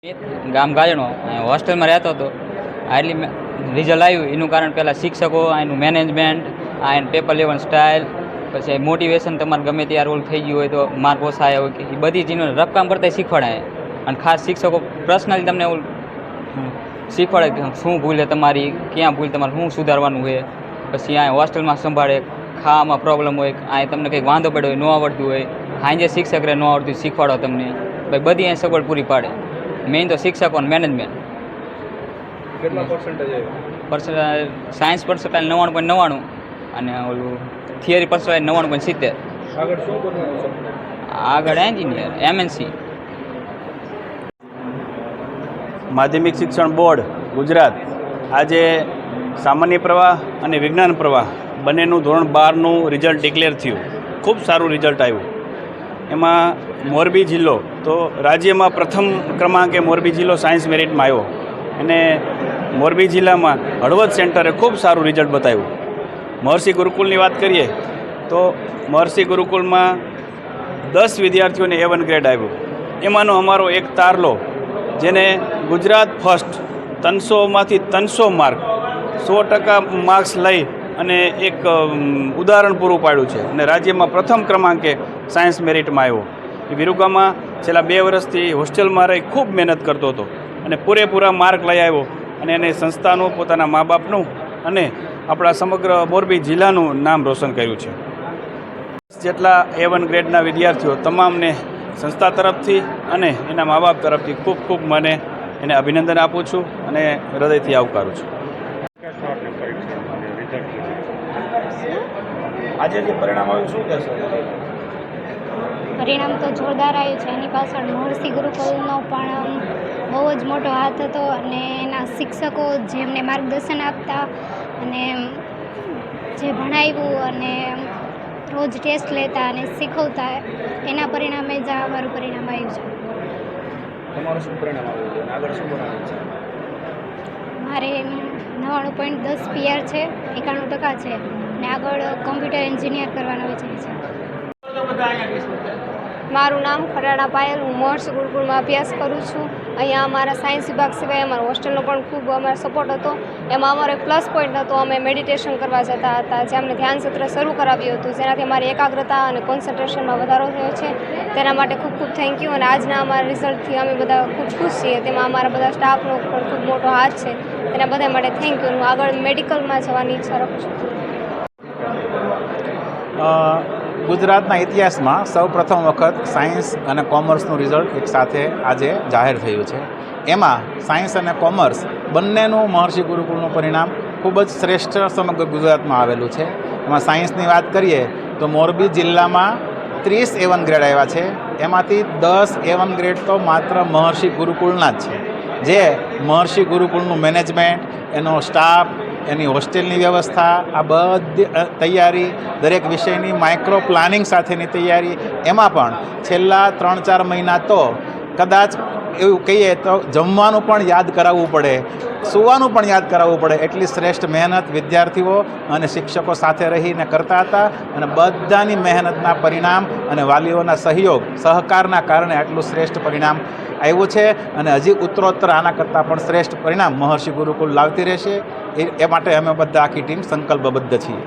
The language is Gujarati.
ગામ ગાજણો હોસ્ટેલમાં રહેતો હતો. આટલી રિઝલ્ટ આવ્યું એનું કારણ પહેલાં શિક્ષકો, એનું મેનેજમેન્ટ, આ એનું પેપર લેવાની સ્ટાઇલ, પછી મોટિવેશન. તમારે ગમે ત્યારે ઓલું થઈ ગયું હોય તો માર્ક ઓછા આવ્યા હોય કે એ બધી ચીજો રફકામ કરતાં શીખવાડાય. અને ખાસ શિક્ષકો પર્સનલી તમને ઓલું શીખવાડે કે શું ભૂલ છે તમારી, ક્યાં ભૂલ, તમારે શું સુધારવાનું હોય. પછી આ હોસ્ટેલમાં સંભાળે, ખાવામાં પ્રોબ્લેમ હોય, આ તમને કંઈક વાંધો પડ્યો હોય, ન આવડતું હોય, સાંજે શિક્ષક રહે ન આવડતું શીખવાડો તમને. ભાઈ બધી અહીં સગવડ પૂરી પાડે. મેઇન તો શિક્ષકો અને મેનેજમેન્ટ. કેટલા પર્સન્ટેજ? સાયન્સ પર્સન્ટાઇલ 99.99 અને ઓલું થિયરી પર્સન્ટાઇલ 99.70. આગળ શું કરવાનું છે? આગળ એન્જિનિયર, એમએનસી. માધ્યમિક શિક્ષણ બોર્ડ ગુજરાત આજે સામાન્ય પ્રવાહ અને વિજ્ઞાન પ્રવાહ બંનેનું ધોરણ 12નું રિઝલ્ટ ડિક્લેર થયું. ખૂબ સારું રિઝલ્ટ આવ્યું. એમાં મોરબી જિલ્લો તો રાજ્યમાં પ્રથમ ક્રમાંકે મોરબી જિલ્લો સાયન્સ મેરિટમાં આવ્યો. અને મોરબી જિલ્લામાં હળવદ સેન્ટરે ખૂબ સારું રિઝલ્ટ બતાવ્યું. મહર્ષિ ગુરુકુલની વાત કરીએ તો મહર્ષિ ગુરુકુલમાં 10 વિદ્યાર્થીઓને A1 ગ્રેડ આવ્યો. એમાંનો અમારો એક તારલો જેને ગુજરાત ફર્સ્ટ 300માંથી 300 માર્ક 100% માર્ક્સ લઈ અને એક ઉદાહરણ પૂરું પાડ્યું છે અને રાજ્યમાં પ્રથમ ક્રમાંકે સાયન્સ મેરિટમાં આવ્યો. એ વિરુગામાં છેલ્લા 2 વર્ષથી હોસ્ટેલમાં રહી ખૂબ મહેનત કરતો હતો અને પૂરેપૂરા માર્ક લઈ આવ્યો અને એને સંસ્થાનું, પોતાના મા બાપનું અને આપણા સમગ્ર મોરબી જિલ્લાનું નામ રોશન કર્યું છે. જેટલા A1 ગ્રેડના વિદ્યાર્થીઓ તમામને સંસ્થા તરફથી અને એના મા બાપ તરફથી ખૂબ ખૂબ મને એને અભિનંદન આપું છું અને હૃદયથી આવકારું છું. આજે જે પરિણામ આવ્યું શું કહેશો? પરિણામ તો જોરદાર આવ્યું છે. એની પાછળ મહર્ષિ ગુરુકુલનો પણ બહુ જ મોટો હાથ હતો અને એના શિક્ષકો જેમને માર્ગદર્શન આપતા અને જે ભણાવ્યું અને રોજ ટેસ્ટ લેતા અને શીખવતા, એના પરિણામે જ આ અમારું પરિણામ આવ્યું છે. તમારું શું પરિણામ આવ્યું છે? આગળ શું બનાવ્યું છે? મારે 99.10 PR છે, 91% છે અને આગળ કોમ્પ્યુટર એન્જિનિયર કરવાનો વિચાર છે. મારું નામ ખરાડા પાયલ, હું મહર્ષિ ગુરુકુળમાં અભ્યાસ કરું છું. અહીંયા અમારા સાયન્સ વિભાગ સિવાય અમારા હોસ્ટેલનો પણ ખૂબ અમારો સપોર્ટ હતો. એમાં અમારો એક પ્લસ પોઈન્ટ હતો, અમે મેડિટેશન કરવા જતા હતા, જે અમને ધ્યાન સત્ર શરૂ કરાવ્યું હતું, જેનાથી અમારી એકાગ્રતા અને કોન્સન્ટ્રેશનમાં વધારો થયો છે. તેના માટે ખૂબ ખૂબ થેન્ક યુ. અને આજના અમારા રિઝલ્ટથી અમે બધા ખૂબ ખુશ છીએ. તેમાં અમારા બધા સ્ટાફનો પણ ખૂબ મોટો હાથ છે. તેના બધા માટે થેન્ક યુ. હું આગળ મેડિકલમાં જવાની ઈચ્છા રાખું છું. ગુજરાતના ઇતિહાસમાં સૌ પ્રથમ વખત સાયન્સ અને કોમર્સનું રિઝલ્ટ એક સાથે આજે જાહેર થયું છે. એમાં સાયન્સ અને કોમર્સ બંનેનું મહર્ષિ ગુરુકુળનું પરિણામ ખૂબ જ શ્રેષ્ઠ સમગ્ર ગુજરાતમાં આવેલું છે. એમાં સાયન્સની વાત કરીએ તો મોરબી જિલ્લામાં 30 A1 ગ્રેડ આવ્યા છે. એમાંથી 10 A1 ગ્રેડ તો માત્ર મહર્ષિ ગુરુકુળના જ છે. જે મહર્ષિ ગુરુકુળનું મેનેજમેન્ટ, એનો સ્ટાફ, એની હોસ્ટેલની વ્યવસ્થા, આ બધી તૈયારી, દરેક વિષયની માઇક્રો પ્લાનિંગ સાથેની તૈયારી, એમાં પણ છેલ્લા 3-4 મહિના તો કદાચ એવું કહીએ તો જમવાનું પણ યાદ કરાવવું પડે, સૂવાનું પણ યાદ કરાવવું પડે, એટલી શ્રેષ્ઠ મહેનત વિદ્યાર્થીઓ અને શિક્ષકો સાથે રહીને કરતા હતા. અને બધાની મહેનતના પરિણામ અને વાલીઓના સહયોગ, સહકારના કારણે આટલું શ્રેષ્ઠ પરિણામ આવ્યું છે. અને હજી ઉત્તરોત્તર આના કરતાં પણ શ્રેષ્ઠ પરિણામ મહર્ષિ ગુરુકુળ લાવતી રહેશે. એ માટે અમે બધા આખી ટીમ સંકલ્પબદ્ધ છીએ.